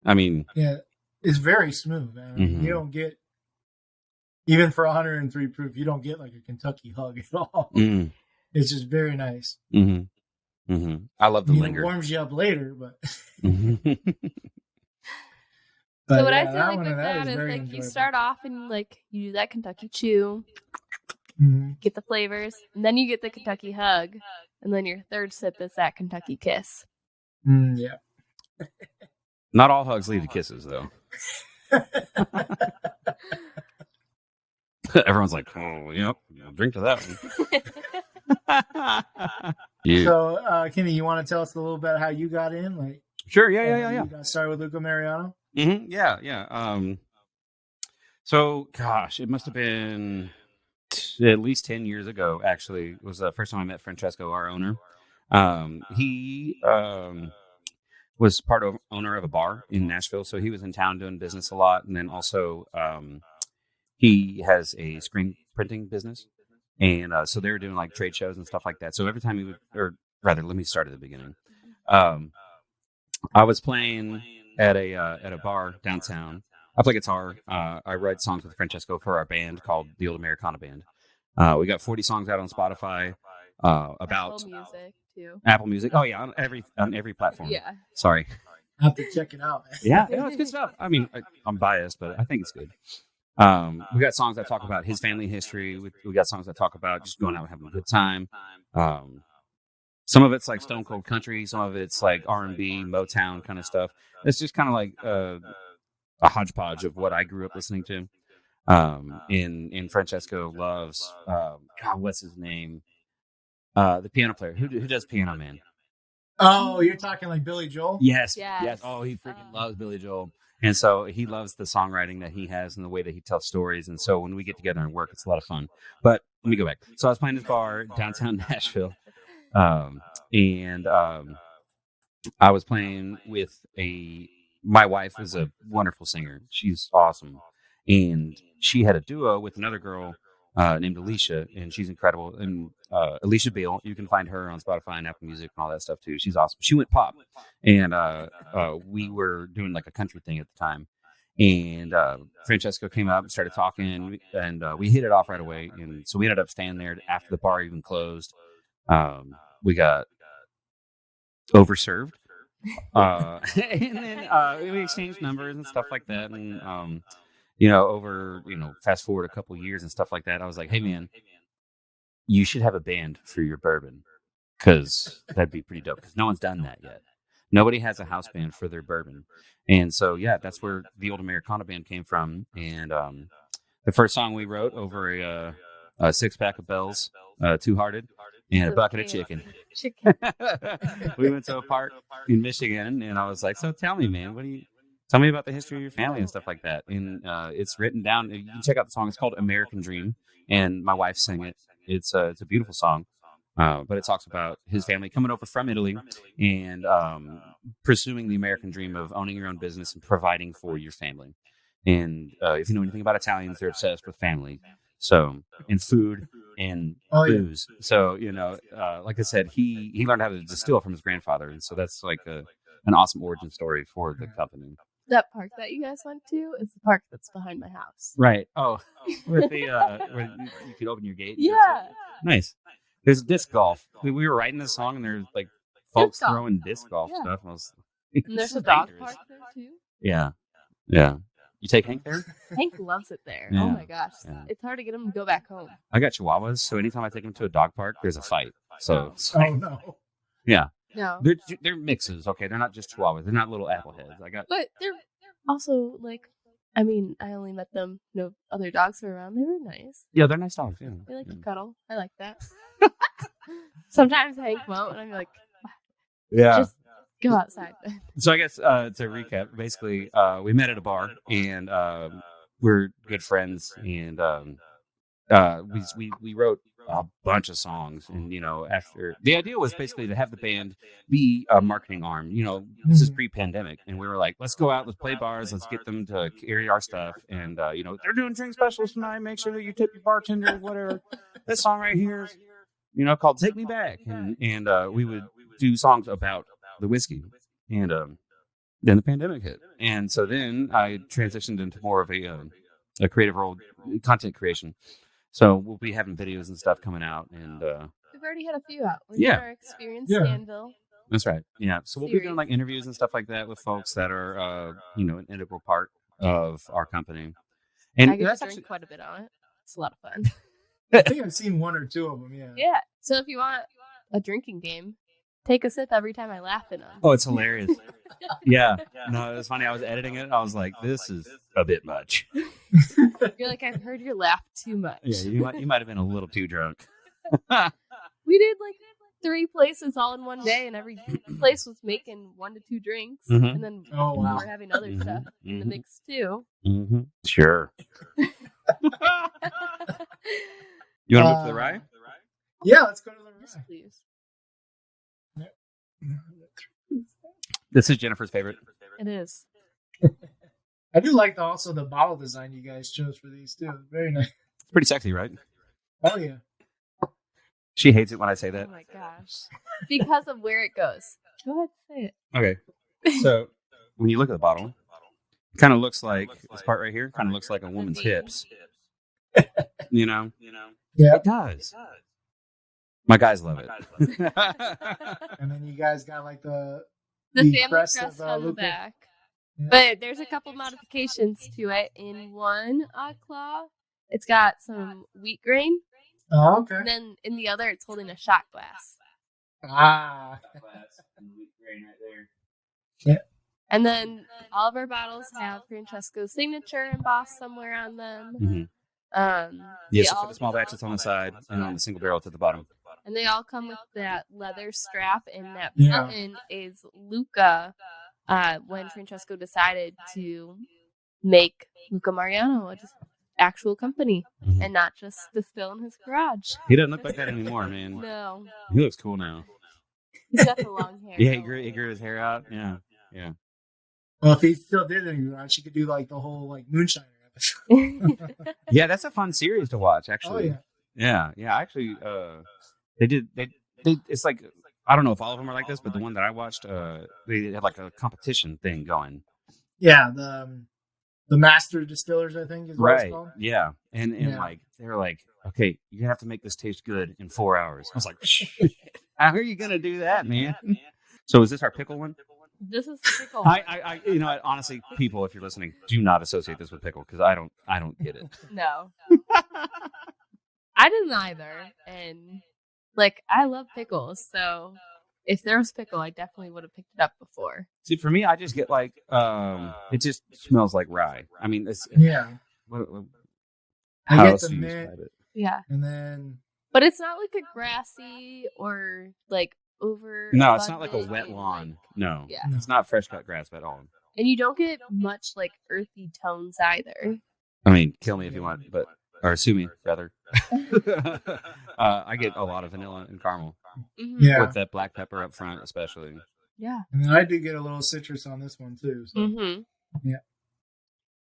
I mean, Yeah, it's very smooth. I mean, You don't get, even for 103 proof, you don't get like a Kentucky hug at all. It's just very nice. I love the linger. It warms you up later, but. So what yeah, I feel like with that is very like you enjoyable. start off and like you do that Kentucky chew, Mhm. get the flavors, and then you get the Kentucky hug, and then your third sip is that Kentucky kiss. Yeah. Not all hugs lead to kisses, though. Everyone's like, "Oh, yep, drink to that one." Yeah. So, Kenny, you want to tell us a little bit how you got in? Like, Sure. Yeah. You got started with Luca Mariano. Yeah. So, gosh, it must have been at least 10 years ago. Actually, it was the first time I met Francesco, our owner. He was owner of a bar in Nashville, so he was in town doing business a lot, and then also he has a screen printing business, and so they were doing like trade shows and stuff like that. So every time he would, or rather, let me start at the beginning. I was playing at a bar downtown. I play guitar. I write songs with Francesco for our band called the Old Amercana Band. We got 40 songs out on Spotify. About Apple Music too. Apple Music. Oh yeah, on every platform. Yeah. Sorry. I have to check it out. Yeah, it's good stuff. I mean, I'm biased, but I think it's good. We got songs that talk about his family history. We got songs that talk about just going out and having a good time. Some of it's like Stone Cold Country. Some of it's like R&B, Motown kind of stuff. It's just kind of like a hodgepodge of what I grew up listening to. In Francesco loves God, what's his name? The piano player who does Piano Man. Oh, you're talking like Billy Joel? Yes. Yes. Oh, he freaking loves Billy Joel. And so he loves the songwriting that he has and the way that he tells stories. And so when we get together and work, it's a lot of fun. But let me go back. So I was playing this bar downtown Nashville. And I was playing with my wife is a wonderful singer. She's awesome. And she had a duo with another girl named Alicia, and she's incredible. And Alicia Beale, you can find her on Spotify and Apple Music and all that stuff too. She's awesome. She went pop, and we were doing like a country thing at the time. And Francesco came up and started talking, and we hit it off right away. And so we ended up staying there after the bar even closed. We got overserved, and then we exchanged numbers and stuff like that. And fast forward a couple years and stuff like that, I was like, hey man, you should have a band for your bourbon, because that'd be pretty dope, because no one's done that yet. Nobody has a house band for their bourbon. And so yeah, that's where the Old Amercana Band came from. And the first song we wrote over a 6-pack of Bells, Two Hearted, and a bucket of chicken. We went to a park in Michigan, and I was like, so tell me, man, tell me about the history of your family and stuff like that. And it's written down. You can check out the song. It's called American Dream, and my wife sang it. It's a beautiful song, but it talks about his family coming over from Italy and pursuing the American dream of owning your own business and providing for your family. And if you know anything about Italians, they're obsessed with family. So, and food and booze. Yeah. So, like I said, he learned how to distill from his grandfather. And so that's like an awesome origin story for the company. That park that you guys went to is the park that's behind my house. Right. Oh, with the where you could open your gate. Yeah. Nice. There's disc golf. We were writing this song, and there's like folks throwing disc golf stuff. And there's a dog park there too. Yeah. Yeah. You take Hank there? Hank loves it there. Yeah. Oh my gosh. Yeah. It's hard to get him to go back home. I got Chihuahuas, so anytime I take him to a dog park, there's a fight. So no. Yeah. No. They're mixes, okay? They're not just Chihuahuas. They're not little appleheads. But they're also like, I mean, I only met them, other dogs were around. They were nice. Yeah, they're nice dogs. Yeah. They like to cuddle. I like that. Sometimes Hank won't, and I'm like, yeah. Just go outside. So I guess to recap, basically, we met at a bar, and we're good friends, and we wrote a bunch of songs. And, after the idea was basically to have the band be a marketing arm. This is pre-pandemic. And we were like, let's go out, let's play bars, let's get them to carry our stuff. And, they're doing drink specials tonight. Make sure that you tip your bartender, whatever. This song right here is, called Take Me Back. And we would do songs about the whiskey. And then the pandemic hit. And so then I transitioned into more of a creative role, content creation. So we'll be having videos and stuff coming out, and we've already had a few out. We Yeah. did our experience Danville. That's right. Yeah. So we'll be doing like interviews and stuff like that with folks that are, an integral part of our company. And I get that's to drink actually quite a bit on it. It's a lot of fun. I think I've seen one or two of them. Yeah. Yeah. So if you want a drinking game, take a sip every time I laugh in them. Oh, it's hilarious. Yeah. No, it was funny. I was editing it. I was like, this is a bit much. You're like, I've heard your laugh too much. Yeah, you might have been a little too drunk. We did like 3 places all in one day, and every place was making 1 to 2 drinks, and then we were having other stuff in the mix too. Mm-hmm. Sure. You want to move to the rye? Yeah, let's go to the rye. Yes, please. This is Jennifer's favorite. It is. I do like also the bottle design you guys chose for these too. Very nice. It's pretty sexy, right? Oh yeah. She hates it when I say that. Oh my gosh. Because of where it goes. Go ahead, say it. Okay. So when you look at the bottle, it kind of looks like this part right here kind of looks like a woman's hips. Yeah. It does. My guys love it. And then you guys got like the family crest crest of, on the Luca. back. Yeah. But there's a couple modifications to it. In one claw, it's got some wheat grain. Oh, okay. And then in the other, it's holding a shot glass. Ah. And then all of our bottles have Francesco's signature embossed somewhere on them. Mm-hmm. Yes, so for the small batch, it's on the side, and on the single barrel, it's at the bottom. And they all come with that leather strap, and that Yeah. button is Luca. When Francesco decided to make Luca Mariano a actual company and not just distill in his garage. He doesn't look like that anymore, man. No. He looks cool now. He's got the long hair. Yeah, he grew his hair out. Yeah. Well, if he still did it in garage, he could do like the whole like Moonshiner episode. Yeah, that's a fun series to watch, actually. Oh yeah. Yeah. Actually, they it's like, I don't know if all of them are like this, but the one that I watched, they had like a competition thing going. Yeah, the master distillers, I think, is what it's Right. called. Yeah. And like they were like, okay, you're gonna have to make this taste good in 4 hours. I was like, how are you gonna do that, man? So is this our pickle one? This is pickle. I honestly, people, if you're listening, do not associate this with pickle because I don't get it. No. I didn't either. And like, I love pickles, so if there was pickle, I definitely would have picked it up before. See, for me, I just get like, it just smells like rye. I mean, it's I how get else the do you mint, describe it? Yeah. and then But it's not like a grassy or like over. No, it's not like a abundant, wet like- lawn. No, Yeah. it's not fresh cut grass at all. And you don't get much like earthy tones either. I mean, kill me if you want, or sue me rather. I get a lot of vanilla and caramel Mhm. yeah, with that black pepper up front, especially. Yeah. and then I do get a little citrus on this one too. So. Mm-hmm. Yeah.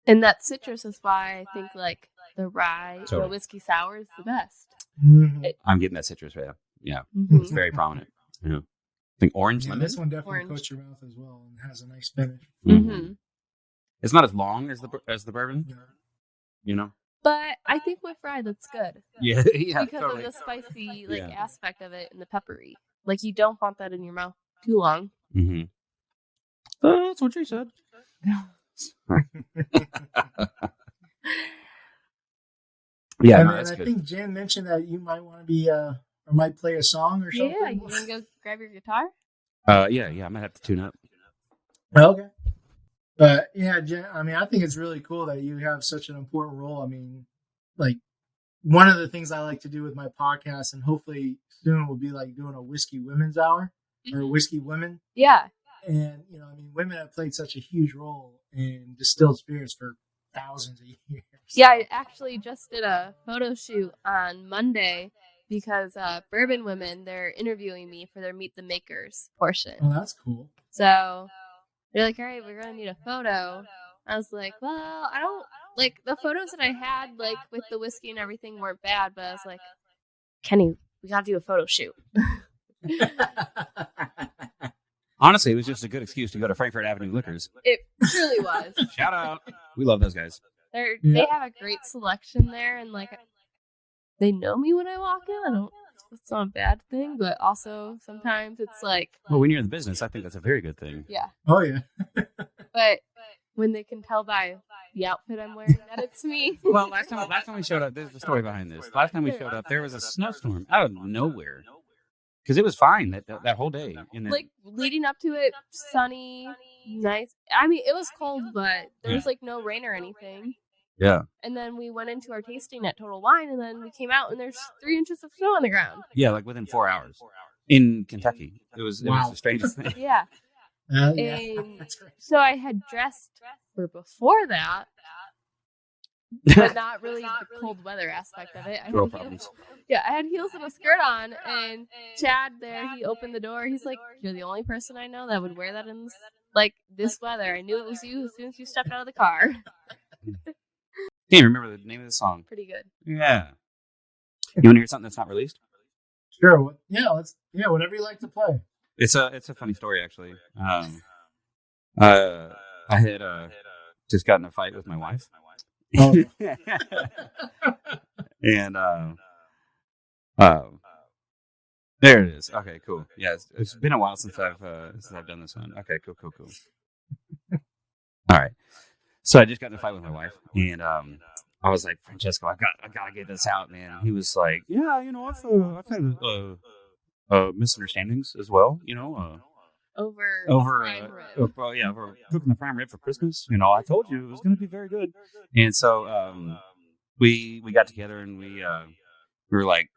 And that citrus is why I think like the rye, the Totally. whiskey sour is the best. Mhm. I'm getting that citrus right now. Yeah, Mhm. it's very prominent. Yeah. I think orange Yeah, lemon. this one definitely Orange. coats your mouth as well and has a nice finish. Mm-hmm. It's not as long as the bourbon, Yeah. you know. But I think with rye, that's good. Yeah, yeah, Because totally. of the spicy like Yeah. aspect of it and the peppery. Like you don't want that in your mouth too long. Mm-hmm. That's what she said. Yeah, and no, then that's I good. think Jen mentioned that you might want to be or might play a song or something. Yeah, you wanna go grab your guitar? Yeah, I might have to tune up. Okay. But yeah, Jen, I mean, I think it's really cool that you have such an important role. I mean, like one of the things I like to do with my podcast, and hopefully soon will be like doing a whiskey women's hour or whiskey women. Yeah. And you know, I mean, women have played such a huge role in distilled spirits for thousands of years. Yeah, I actually just did a photo shoot on Monday because Bourbon Women, they're interviewing me for their Meet the Makers portion. Oh, that's cool. So they're like, all right, we're going to need a photo. I was like, well, I don't, like, the photos that I had, like, with the whiskey and everything weren't bad, but I was like, Kenny, we got to do a photo shoot. Honestly, it was just a good excuse to go to Frankfurt Avenue Liquors. It truly was. Shout out. We love those guys. They have a great selection there, and, like, they know me when I walk in. It's not a bad thing, but also sometimes it's like... Well, when you're in the business, I think that's a very good thing. Yeah. Oh, yeah. But when they can tell by the outfit I'm wearing that it's me. Well, last time we showed up, there's the story behind this. Last time we showed up, there was a snowstorm out of nowhere. Because it was fine that whole day. Like, leading up to it, sunny, nice. I mean, it was cold, but there was, like, no rain or anything. Yeah. And then we went into our tasting at Total Wine, and then we came out, and there's 3 inches of snow on the ground. Yeah, like within 4 hours. In Kentucky. It was the strangest thing. Yeah. And That's great. so I had dressed for before that, but not really the cold weather aspect of it. Girl problems. Yeah, I had heels and a skirt on, and Chad there, he opened the door. He's like, "You're the only person I know that would wear that in this weather. I knew it was you as soon as you stepped out of the car." Can't remember the name of the song. Pretty good. Yeah. You want to hear something that's not released? Sure. Yeah, whatever you like to play. It's a funny story actually. I had just gotten in a fight with my wife. Oh. And there it is. Okay, cool. Yeah, it's been a while since I've done this one. Okay, cool. All right. So I just got in a fight with my wife, and I was like, Francesco, I gotta get this out, man. He was like, yeah, I've had misunderstandings as well, Over prime rib. over cooking the prime rib for Christmas. I told you it was going to be very good, and so we got together and we were like,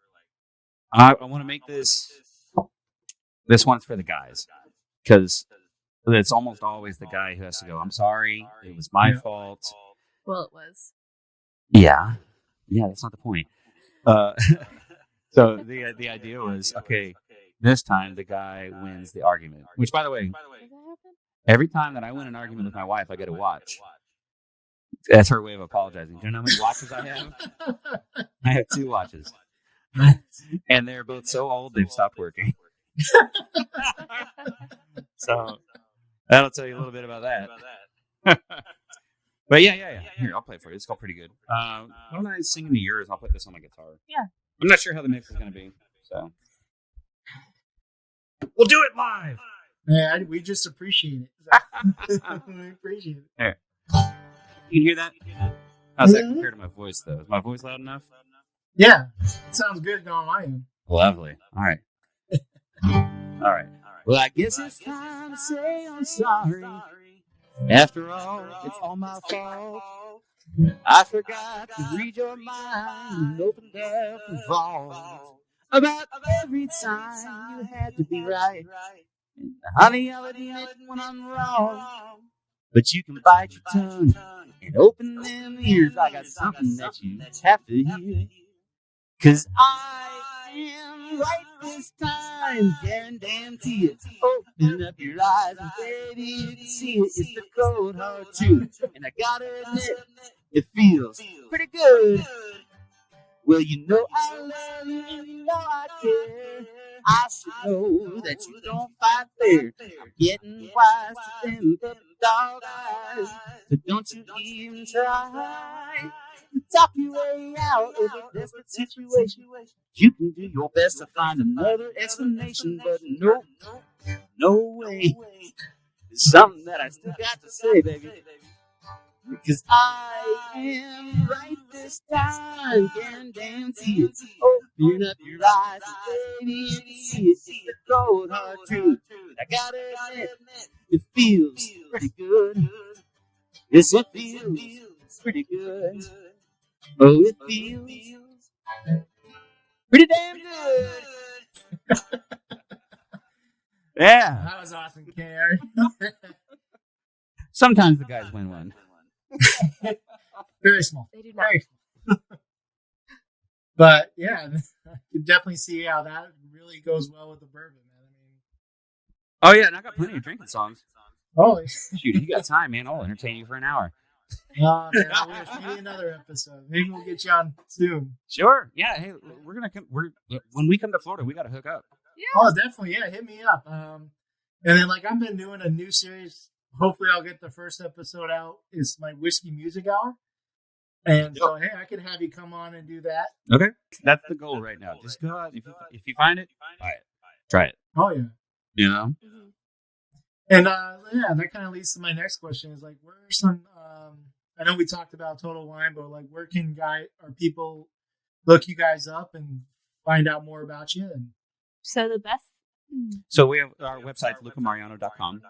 I want to make this one's for the guys, because it's almost always the guy who has to go, I'm sorry, it was my fault. Well, it was. Yeah, that's not the point. So the idea was, okay, this time the guy wins the argument. Which, by the way, Does that happen? every time that I win an argument with my wife, I get a watch. That's her way of apologizing. Do you know how many watches I have? I have 2 watches. And they're both so old, they've stopped working. So that'll tell you a little bit about that. But yeah. Here, I'll play it for you. It's called Pretty Good. Why don't I sing into yours and I'll put this on my guitar? Yeah. I'm not sure how the mix is going to be. So we'll do it live. Yeah, we just appreciate it. We appreciate it. There. You can hear that? How's that compared to my voice, though? Is my voice loud enough? Yeah, it sounds good on my end. Lovely. All right. All right. Well, I guess it's time to say I'm sorry. After all, it's all my fault. I forgot to read your mind and opened up the vault. About every time you had to be right. And honey, I'll admit when I'm wrong. But you can bite your tongue and open them ears. I got something that you have to hear. 'Cause I am right this time, guarantee it. Open up your eyes and baby, you can see it. It's the cold hard truth, and I gotta admit, it feels pretty good. Well, you know I love you, and you know I care. I should know that you don't fight fair. I'm getting wise to them dog eyes, so don't you even try to talk your way out of a desperate situation. You can do your best to find another explanation, but no way. It's something that I still got to say, baby. Because I am right this time, guarantee it. Open up your eyes, baby, you can see it. It's the cold hard truth. I gotta admit, it feels pretty good. Yes, it feels pretty good. Oh, it feels pretty damn good. Yeah. That was awesome, Gary. Sometimes the guys win one. Very small. They do not. Very small. But yeah, could definitely see how that really goes well with the bourbon, man. Oh yeah, and I got plenty of drinking songs. Oh, Shoot, if you got time, man, I'll entertain you for an hour. oh man, I wish. Maybe another episode. Maybe we'll get you on soon. Sure. Yeah. Hey, we're gonna come. When we come to Florida, we got to hook up. Yeah. Oh, definitely. Yeah, hit me up. And then like I've been doing a new series. Hopefully, I'll get the first episode out. It's my whiskey music hour. And so, hey, I could have you come on and do that. Okay, that's the goal right now. Just go out. If you find it, buy it. Try it. Oh yeah. You know. Mhm. And yeah, that kind of leads to my next question: is like, where are some? I know we talked about Total Wine, but like, where can people look you guys up and find out more about you? And So the best. So we have our website, lucamariano.com.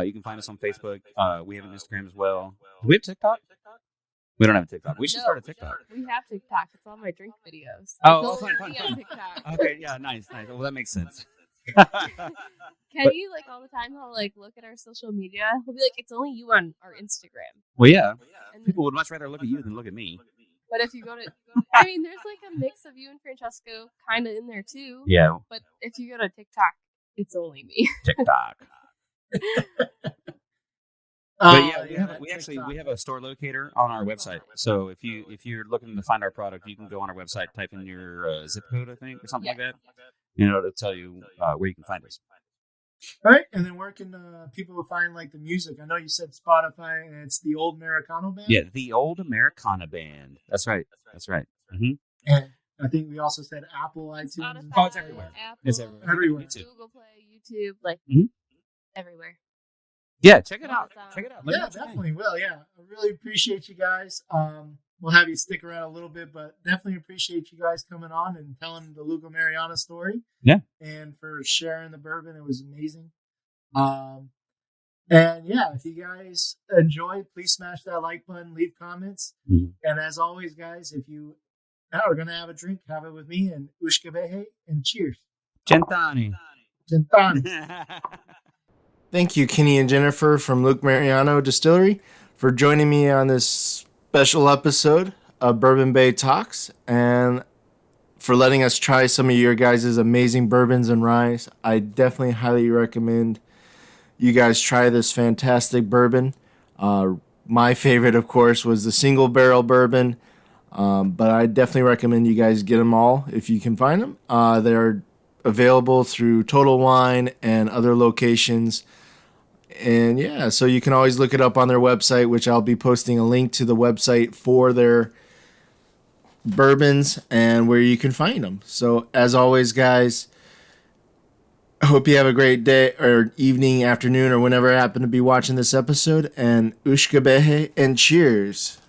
You can find us on Facebook. We have an Instagram as well. Do we have TikTok? We don't have a TikTok. We should start a TikTok. We have TikTok. It's all my drink videos. Oh, It's fine, only fine, on fine. TikTok. Okay, yeah, nice. Well, that makes sense. Can you like all the time? He'll like look at our social media. He'll be like, "It's only you on our Instagram." Well, yeah. And People would much rather look at you than look at me. but if you go to, I mean, there's like a mix of you and Francesco kind of in there too. Yeah, But if you go to TikTok, it's only me. TikTok. Oh, But yeah, we that's actually TikTok. have a store locator on our website. So if you're looking to find our product, you can go on our website, type in your zip code, I think, or something like that. You know, it'll tell you where you can find us. All right, and then where can people find like the music? I know you said Spotify, and it's the Old Amercana Band. Yeah, the Old Amercana Band. That's right. That's right. Mm-hmm. And I think we also said Apple, iTunes. Spotify, Oh, it's everywhere. Apple, It's everywhere. Everywhere. YouTube. Google Play, YouTube, like Mhm. everywhere. Yeah, check it out. Awesome. Check it out. Let me Yeah, know what you think. definitely will. Yeah, I really appreciate you guys. We'll have you stick around a little bit, but definitely appreciate you guys coming on and telling the Luca Mariano story. Yeah. And for sharing the bourbon, it was amazing. And yeah, if you guys enjoyed, please smash that like button, leave comments. Mhm. And as always, guys, if you are going to have a drink, have it with me, and Ushkabehe, and cheers. Gentani. Gentani. Thank you, Kenny and Jennifer from Luca Mariano Distillery, for joining me on this special episode of Bourbon Bay Talks, and for letting us try some of your guys' amazing bourbons and ryes. I definitely highly recommend you guys try this fantastic bourbon. My favorite, of course, was the single barrel bourbon, but I definitely recommend you guys get them all if you can find them. They're available through Total Wine and other locations. And yeah, so you can always look it up on their website, which I'll be posting a link to the website for their bourbons and where you can find them. So as always, guys, I hope you have a great day or evening, afternoon, or whenever I happen to be watching this episode. And Ushkabehe and cheers.